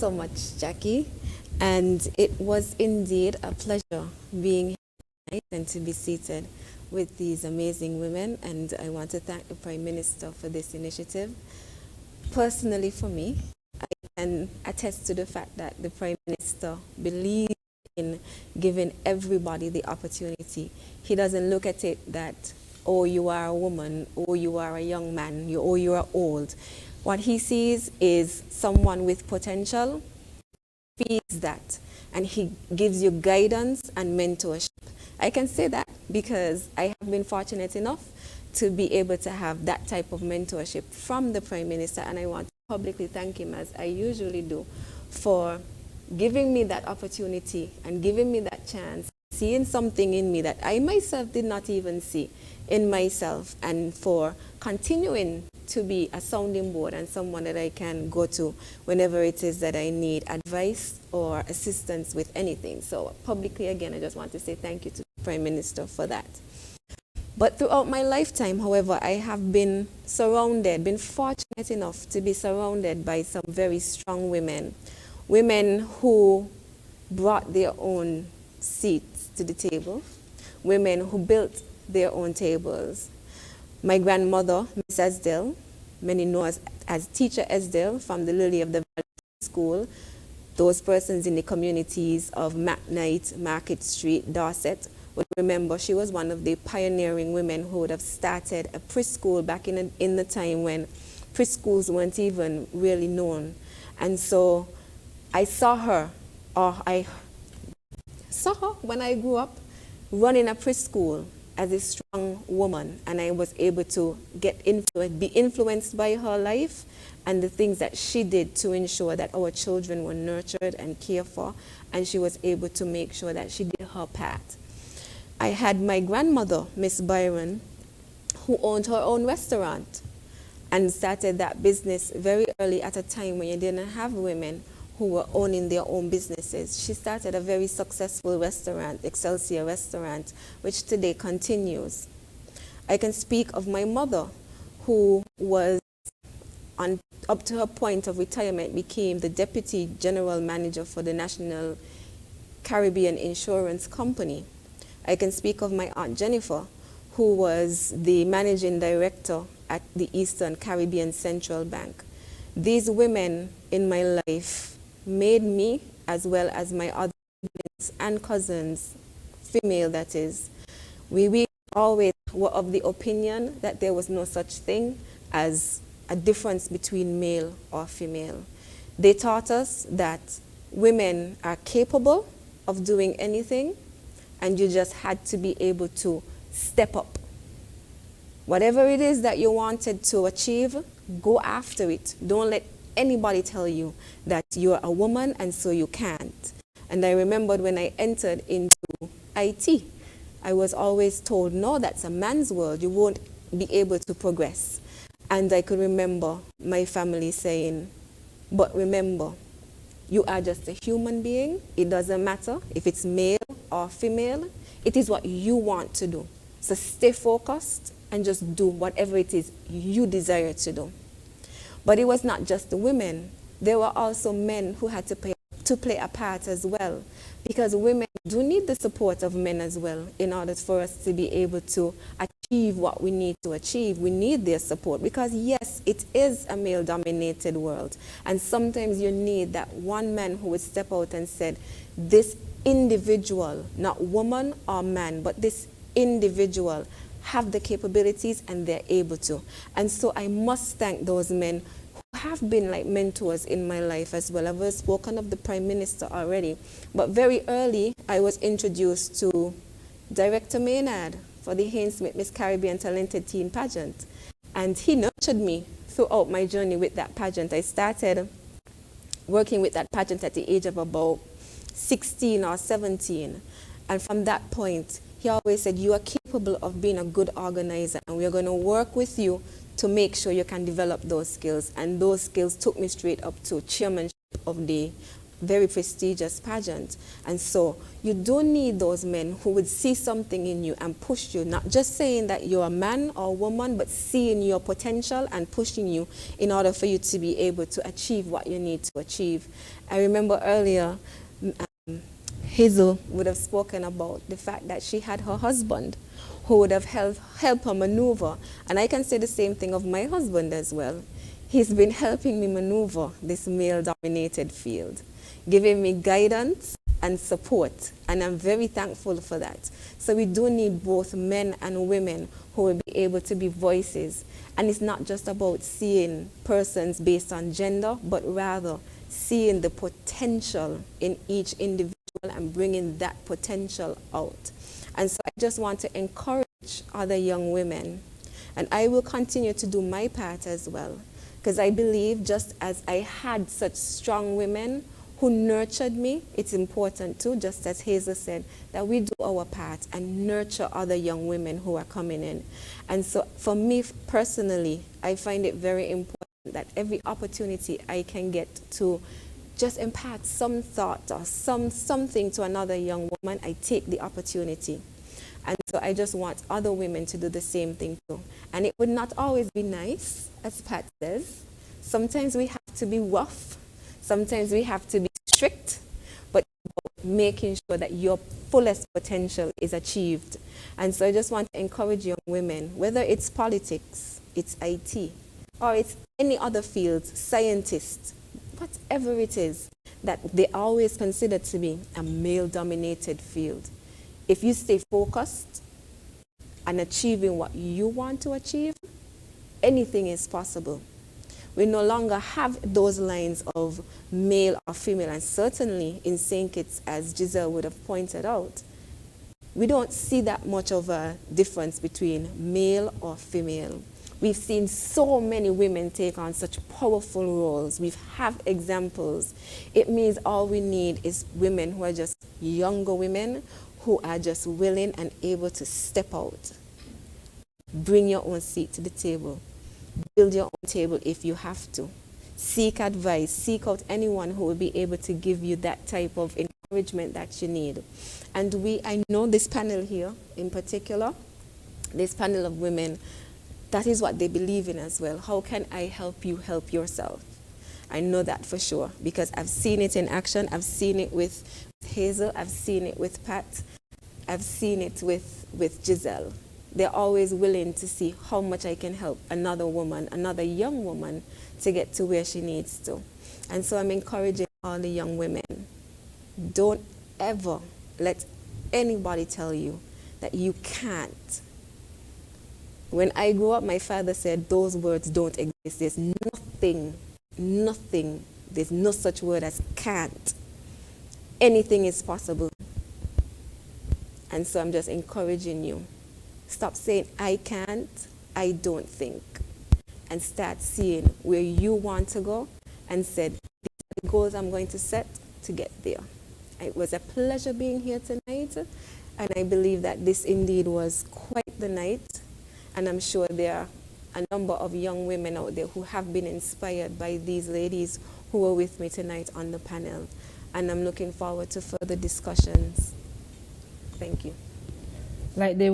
So much, Jackie. And it was indeed a pleasure being here tonight and to be seated with these amazing women. And I want to thank the Prime Minister for this initiative. Personally, for me, I can attest to the fact that the Prime Minister believes in giving everybody the opportunity. He doesn't look at it that, oh, you are a woman, or you are a young man, or you are old. What he sees is someone with potential, feeds that, and he gives you guidance and mentorship. I can say that because I have been fortunate enough to be able to have that type of mentorship from the Prime Minister, and I want to publicly thank him, as I usually do, for giving me that opportunity and giving me that chance, seeing something in me that I myself did not even see in myself, and for continuing to be a sounding board and someone that I can go to whenever it is that I need advice or assistance with anything. So publicly, again, I just want to say thank you to the Prime Minister for that. But throughout my lifetime, however, I have been fortunate enough to be surrounded by some very strong women, women who brought their own seats to the table, women who built their own tables. My grandmother, Miss Esdale, many know as Teacher Esdale from the Lily of the Valley School, those persons in the communities of McKnight, Market Street, Dorset, would remember she was one of the pioneering women who would have started a preschool back in the time when preschools weren't even really known. And so I saw her when I grew up running a preschool as a strong woman, and I was able to be influenced by her life and the things that she did to ensure that our children were nurtured and cared for, and she was able to make sure that she did her part. I had my grandmother, Miss Byron, who owned her own restaurant and started that business very early at a time when you didn't have women who were owning their own businesses. She started a very successful restaurant, Excelsior Restaurant, which today continues. I can speak of my mother, who was, up to her point of retirement, became the Deputy General Manager for the National Caribbean Insurance Company. I can speak of my Aunt Jennifer, who was the Managing Director at the Eastern Caribbean Central Bank. These women in my life made me, as well as my other siblings and cousins, female that is, we always were of the opinion that there was no such thing as a difference between male or female. They taught us that women are capable of doing anything, and you just had to be able to step up. Whatever it is that you wanted to achieve, go after it. Don't let anybody tell you that you're a woman and so you can't. And I remembered when I entered into IT, I was always told, no, that's a man's world. You won't be able to progress. And I could remember my family saying, but remember, you are just a human being. It doesn't matter if it's male or female. It is what you want to do. So stay focused and just do whatever it is you desire to do. But it was not just the women. There were also men who had to play a part as well, because women do need the support of men as well in order for us to be able to achieve what we need to achieve. We need their support because, yes, it is a male-dominated world. And sometimes you need that one man who would step out and said, this individual, not woman or man, but this individual have the capabilities and they're able to. And so I must thank those men who have been like mentors in my life as well. I've spoken of the Prime Minister already, but very early I was introduced to Director Maynard for the Haynes Smith Miss Caribbean Talented Teen Pageant. And he nurtured me throughout my journey with that pageant. I started working with that pageant at the age of about 16 or 17. And from that point, he always said, you are capable of being a good organizer, and we're going to work with you to make sure you can develop those skills. And those skills took me straight up to chairmanship of the very prestigious pageant. And so you don't need those men who would see something in you and push you, not just saying that you're a man or a woman, but seeing your potential and pushing you in order for you to be able to achieve what you need to achieve. I remember earlier, Hazel would have spoken about the fact that she had her husband who would have helped her maneuver. And I can say the same thing of my husband as well. He's been helping me maneuver this male-dominated field, giving me guidance and support, and I'm very thankful for that. So we do need both men and women who will be able to be voices. And it's not just about seeing persons based on gender, but rather seeing the potential in each individual and bringing that potential out. And so I just want to encourage other young women, and I will continue to do my part as well, because I believe just as I had such strong women who nurtured me, it's important too, just as Hazel said, that we do our part and nurture other young women who are coming in. And so for me personally, I find it very important that every opportunity I can get to just impart some thought or something to another young woman, I take the opportunity. And so I just want other women to do the same thing too. And it would not always be nice, as Pat says. Sometimes we have to be rough. Sometimes we have to be strict. But making sure that your fullest potential is achieved. And so I just want to encourage young women, whether it's politics, it's IT, or it's any other fields, scientists, whatever it is, that they always consider to be a male-dominated field. If you stay focused on achieving what you want to achieve, anything is possible. We no longer have those lines of male or female, and certainly in St. Kitts, as Giselle would have pointed out, we don't see that much of a difference between male or female. We've seen so many women take on such powerful roles. We have examples. It means all we need is women who are just younger women who are just willing and able to step out. Bring your own seat to the table. Build your own table if you have to. Seek advice. Seek out anyone who will be able to give you that type of encouragement that you need. And I know this panel here in particular, this panel of women, that is what they believe in as well. How can I help you help yourself? I know that for sure because I've seen it in action. I've seen it with Hazel. I've seen it with Pat. I've seen it with Giselle. They're always willing to see how much I can help another woman, another young woman, to get to where she needs to. And so I'm encouraging all the young women, don't ever let anybody tell you that you can't. When I grew up, my father said those words don't exist. There's nothing, there's no such word as can't. Anything is possible. And so I'm just encouraging you. Stop saying, I can't, I don't think. And start seeing where you want to go and said, these are the goals I'm going to set to get there. It was a pleasure being here tonight. And I believe that this indeed was quite the night. And I'm sure there are a number of young women out there who have been inspired by these ladies who were with me tonight on the panel. And I'm looking forward to further discussions. Thank you. Like they